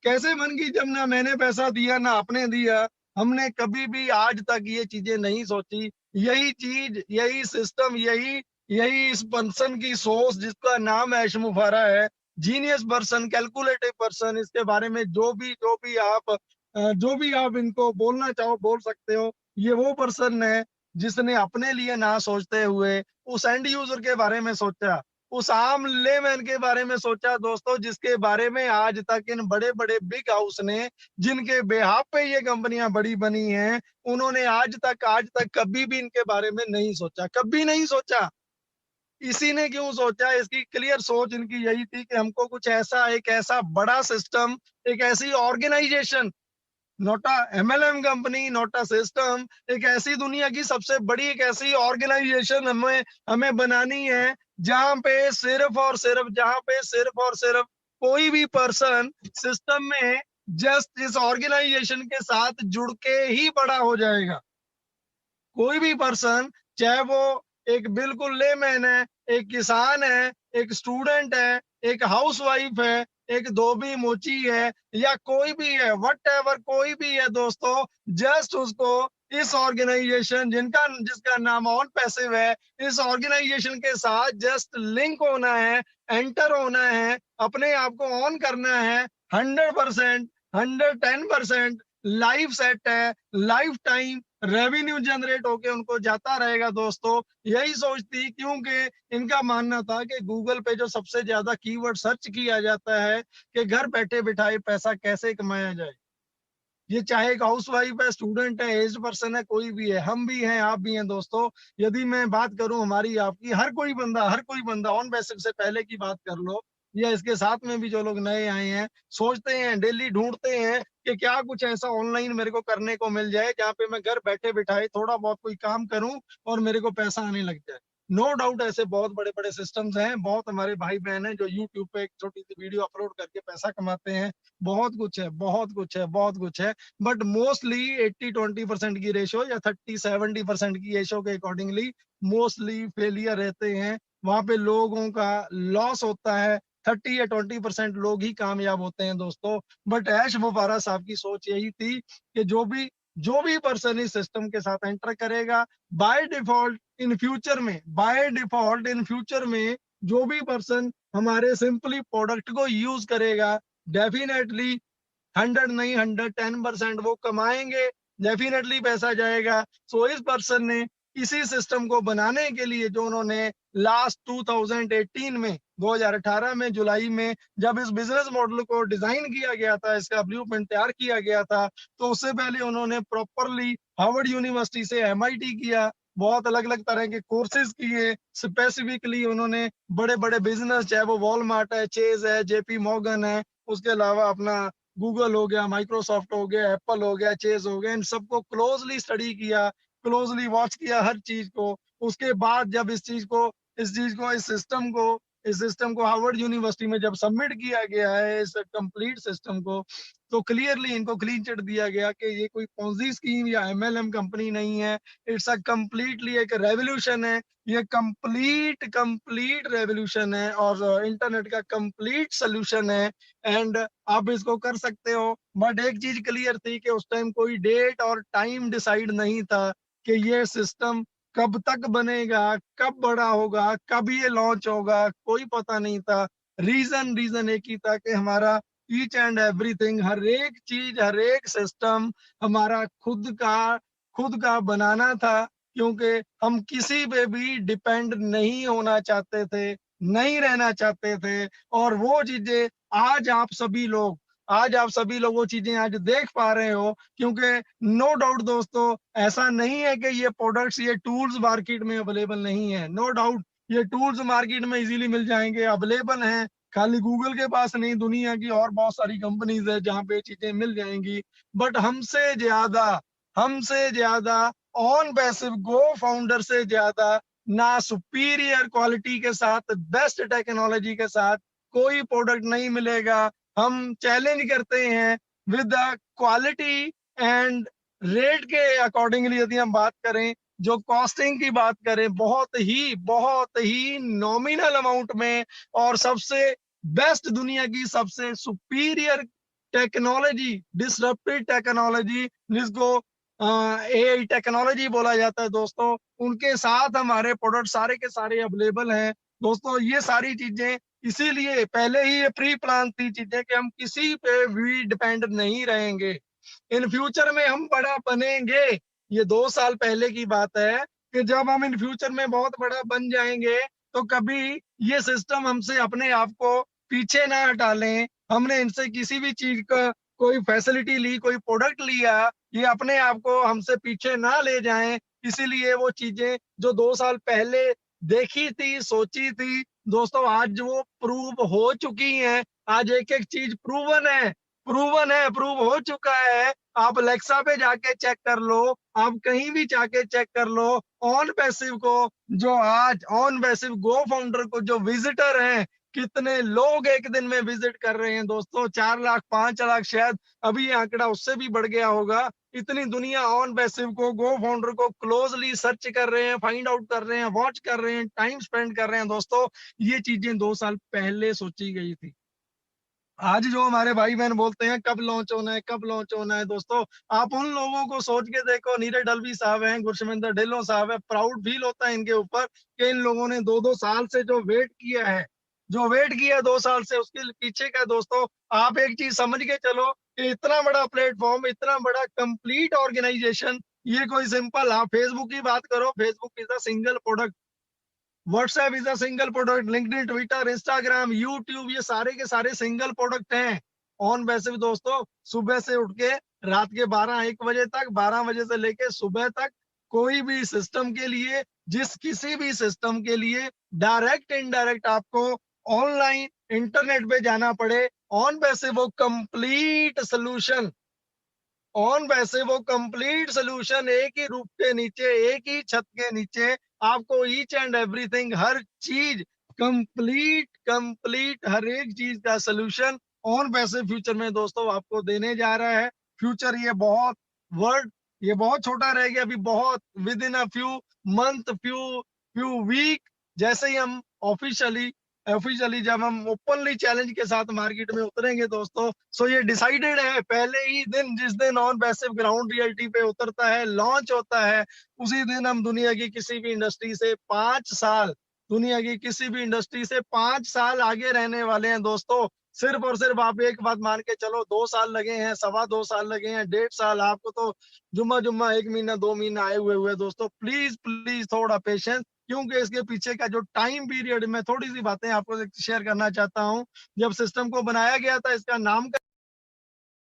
कैसे बन गई जब ना मैंने पैसा दिया ना आपने दिया। हमने कभी भी आज तक ये चीजें नहीं सोची। यही चीज, यही सिस्टम, यही यही इस पर्सन की सोच जिसका नाम है एशमुफारा है, जीनियस पर्सन, कैलकुलेटिव पर्सन। इसके बारे में जो भी आप इनको बोलना चाहो बोल सकते हो। ये वो पर्सन है जिसने अपने लिए ना सोचते हुए उस एंड यूजर के बारे में सोचा, उस आम लेमैन के बारे में सोचा दोस्तों, जिसके बारे में आज तक इन बड़े बड़े बिग हाउस ने, जिनके बेहाफ पे ये कंपनियां बड़ी बनी हैं, उन्होंने आज तक कभी भी इनके बारे में नहीं सोचा, कभी नहीं सोचा। इसी ने क्यों सोचा, इसकी क्लियर सोच इनकी यही थी कि हमको कुछ ऐसा, एक ऐसा बड़ा सिस्टम, एक ऐसी organisation, not a MLM company, not a system, एक ऐसी दुनिया की सबसे बड़ी एक ऐसी ऑर्गेनाइजेशन हमें हमें बनानी है जहां पे सिर्फ कोई भी पर्सन सिस्टम में जस्ट इस ऑर्गेनाइजेशन के साथ जुड़ के ही बड़ा हो जाएगा। कोई भी पर्सन, चाहे वो एक बिल्कुल लेमैन है, एक किसान है, एक स्टूडेंट है, एक हाउसवाइफ है, एक धोबी मोची है, या कोई भी है, व्हाटएवर कोई भी है दोस्तों, जस्ट उसको इस ऑर्गेनाइजेशन जिनका जिसका नाम ऑन पैसिव है, इस ऑर्गेनाइजेशन के साथ जस्ट लिंक होना है, एंटर होना है, अपने आप को ऑन करना है। 100%, 110% लाइफ सेट है, लाइफ टाइम रेवेन्यू जनरेट होके उनको जाता रहेगा दोस्तों। यही सोच थी, क्योंकि इनका मानना था कि गूगल पे जो सबसे ज्यादा कीवर्ड सर्च किया जाता है कि घर बैठे बिठाए पैसा कैसे कमाया जाए। ये चाहे एक हाउसवाइफ है, स्टूडेंट है, एज पर्सन है, कोई भी है, हम भी हैं, आप भी हैं दोस्तों। यदि मैं बात करूं हमारी आपकी, हर कोई बंदा ऑन बेसिक से पहले की बात कर लो, या इसके साथ में भी जो लोग नए आए हैं, सोचते हैं, डेली ढूंढते हैं कि क्या कुछ ऐसा ऑनलाइन मेरे को करने को मिल जाए जहाँ पे मैं घर बैठे बिठाए थोड़ा बहुत कोई काम करूं और मेरे को पैसा आने लग जाए। नो डाउट ऐसे बहुत बड़े बड़े सिस्टम्स हैं, बहुत हमारे भाई बहन हैं जो यूट्यूब पे एक छोटी सी वीडियो अपलोड करके पैसा कमाते हैं। बहुत कुछ है, बहुत कुछ है, बहुत कुछ है। बट मोस्टली 80-20% की रेशो या 30-70% की रेशो के अकॉर्डिंगली मोस्टली फेलियर रहते हैं। वहां पे लोगों का लॉस होता है। 30 या 20% लोग ही कामयाब होते हैं दोस्तों। बट ऐश मुफारा साहब की सोच यही थी कि जो भी पर्सन इस सिस्टम के साथ एंटर करेगा, बाय डिफॉल्ट इन फ्यूचर में जो भी पर्सन हमारे सिंपली प्रोडक्ट को यूज करेगा, डेफिनेटली 100 नहीं 110% वो कमाएंगे, डेफिनेटली पैसा जाएगा। सो इस पर्सन ने इसी सिस्टम को बनाने के लिए, जो उन्होंने लास्ट 2018 में 2018 में जुलाई में जब इस बिजनेस मॉडल को डिजाइन किया गया था, इसका ब्लूप्रिंट तैयार किया गया था, तो उससे पहले उन्होंने प्रॉपरली हार्वर्ड यूनिवर्सिटी से एमआईटी किया, बहुत अलग अलग तरह के कोर्सेज किए। स्पेसिफिकली उन्होंने बड़े बड़े बिजनेस, चाहे वो वॉलमार्ट है, चेज है, जेपी मॉर्गन है, उसके अलावा अपना गूगल हो गया, माइक्रोसॉफ्ट हो गया, एप्पल हो गया, चेज हो गया, इन सबको क्लोजली स्टडी किया, क्लोजली वॉच किया हर चीज को। उसके बाद जब इस सिस्टम को हार्वर्ड यूनिवर्सिटी में जब सबमिट किया गया है, इस कंप्लीट सिस्टम को, तो क्लियरली इनको क्लीन चिट दिया गया कि ये कोई पॉन्जी स्कीम या एमएलएम कंपनी नहीं है। इट्स अ कंप्लीटली एक रेवोल्यूशन है। ये कंप्लीट कंप्लीट रेवोल्यूशन है और इंटरनेट का कंप्लीट सोल्यूशन है। एंड आप इसको कर सकते हो। बट एक चीज क्लियर थी कि उस टाइम कोई डेट और टाइम डिसाइड नहीं था कि ये सिस्टम कब तक बनेगा, कब बड़ा होगा, कब ये लॉन्च होगा, कोई पता नहीं था। रीजन एक ही था कि हमारा ईच एंड एवरीथिंग, हर एक चीज, हर एक सिस्टम हमारा खुद का बनाना था, क्योंकि हम किसी पे भी डिपेंड नहीं होना चाहते थे, नहीं रहना चाहते थे। और वो चीजें आज आप सभी लोग वो चीजें आज देख पा रहे हो, क्योंकि नो डाउट दोस्तों, ऐसा नहीं है कि ये प्रोडक्ट्स, ये टूल्स मार्केट में अवेलेबल नहीं है। नो डाउट ये टूल्स मार्केट में इजीली मिल जाएंगे, अवेलेबल हैं। खाली गूगल के पास नहीं, दुनिया की और बहुत सारी कंपनीज है जहाँ पे चीजें मिल जाएंगी। बट हमसे ज्यादा ऑन पैसिव गो फाउंडर से ज्यादा ना सुपीरियर क्वालिटी के साथ, बेस्ट टेक्नोलॉजी के साथ कोई प्रोडक्ट नहीं मिलेगा। हम चैलेंज करते हैं with the quality and rate के अकॉर्डिंगली। यदि हम बात करें, जो कॉस्टिंग की बात करें, बहुत ही नॉमिनल अमाउंट में, और सबसे बेस्ट, दुनिया की सबसे सुपीरियर टेक्नोलॉजी, डिसरप्टिव टेक्नोलॉजी, जिसको एआई टेक्नोलॉजी बोला जाता है दोस्तों, उनके साथ हमारे प्रोडक्ट सारे के सारे अवेलेबल हैं। दोस्तों ये सारी चीजें इसीलिए पहले ही ये प्री प्लान थी चीजें कि हम किसी पे भी डिपेंड नहीं रहेंगे। इन फ्यूचर में हम बड़ा बनेंगे। ये 2 साल पहले की बात है कि जब हम इन फ्यूचर में बहुत बड़ा बन जाएंगे, तो कभी ये सिस्टम हमसे अपने आप को पीछे ना हटा लें। हमने इनसे किसी भी चीज का कोई फैसिलिटी ली, कोई प्रोडक्ट लिया, ये अपने आप को हमसे पीछे ना ले जाएं। इसीलिए वो चीजें जो 2 साल पहले देखी थी, सोची थी, दोस्तों आज वो प्रूव हो चुकी हैं। आज एक-एक चीज प्रूव हो चुका है। आप अलेक्सा पे जाके चेक कर लो, आप कहीं भी जाके चेक कर लो। ऑन पैसिव को जो आज ऑन पैसिव गो फाउंडर को जो विजिटर हैं, कितने लोग एक दिन में विजिट कर रहे हैं दोस्तों, 4 लाख 5 लाख, शायद अभी ये आंकड़ा उससे भी बढ़ गया होगा। इतनी दुनिया ऑन पैसिव को, गो फाउंडर को क्लोजली सर्च कर रहे हैं, फाइंड आउट कर रहे हैं, वॉच कर रहे हैं, टाइम स्पेंड कर रहे हैं दोस्तों। ये चीजें 2 साल पहले सोची गई थी। आज जो हमारे भाई बहन बोलते हैं कब लॉन्च होना है, कब लॉन्च होना है, दोस्तों आप उन लोगों को सोच के देखो। नीरज डलवी साहब हैं, गुरशमिंदर ढिल्लों साहब है, प्राउड फील होता है इनके ऊपर कि इन लोगों ने 2-2 साल से जो वेट किया है 2 साल से, उसके पीछे का दोस्तों आप एक चीज समझ के चलो कि इतना बड़ा प्लेटफॉर्म, इतना बड़ा कंप्लीट ऑर्गेनाइजेशन, ये कोई सिंपल, आप फेसबुक की बात करो, Facebook is a single product, WhatsApp is a single product, LinkedIn, Twitter, Instagram, YouTube, ये सारे के सारे सिंगल प्रोडक्ट हैं। ऑन वैसे भी दोस्तों सुबह से उठ के रात के 12-1 बजे तक, 12 बजे से लेके सुबह तक, कोई भी सिस्टम के लिए, किसी भी सिस्टम के लिए डायरेक्ट इनडायरेक्ट आपको ऑनलाइन इंटरनेट पे जाना पड़े, ऑन वैसे वो कंप्लीट सोल्यूशन, वो कंप्लीट सोल्यूशन एक ही रूफ के नीचे, एक ही छत के नीचे आपको ईच एंड एवरीथिंग, हर चीज कंप्लीट हर एक चीज का सोल्यूशन ऑन पैसे फ्यूचर में दोस्तों आपको देने जा रहा है। फ्यूचर ये बहुत वर्ड, ये बहुत छोटा रह गया, अभी बहुत within a few month, few few week, जैसे ही हम ऑफिशियली ऑफिशियली जब हम ओपनली चैलेंज के साथ मार्केट में उतरेंगे दोस्तों, सो ये डिसाइडेड है पहले ही दिन, जिस दिन ऑन पैसिव ग्राउंड रियलिटी पे उतरता है, लॉन्च होता है, उसी दिन हम दुनिया की किसी भी इंडस्ट्री से 5 साल, दुनिया की किसी भी इंडस्ट्री से 5 साल आगे रहने वाले हैं दोस्तों। सिर्फ और सिर्फ आप एक बात मान के चलो, 2 साल लगे हैं, 2.25 साल लगे हैं, 1.5 साल, आपको तो जुम्मा जुम्मा 1 महीना 2 महीना आए हुए दोस्तों। प्लीज प्लीज थोड़ा पेशेंस, क्योंकि इसके पीछे का जो टाइम पीरियड, मैं थोड़ी सी बातें आपको शेयर करना चाहता हूँ। जब सिस्टम को बनाया गया था, इसका नाम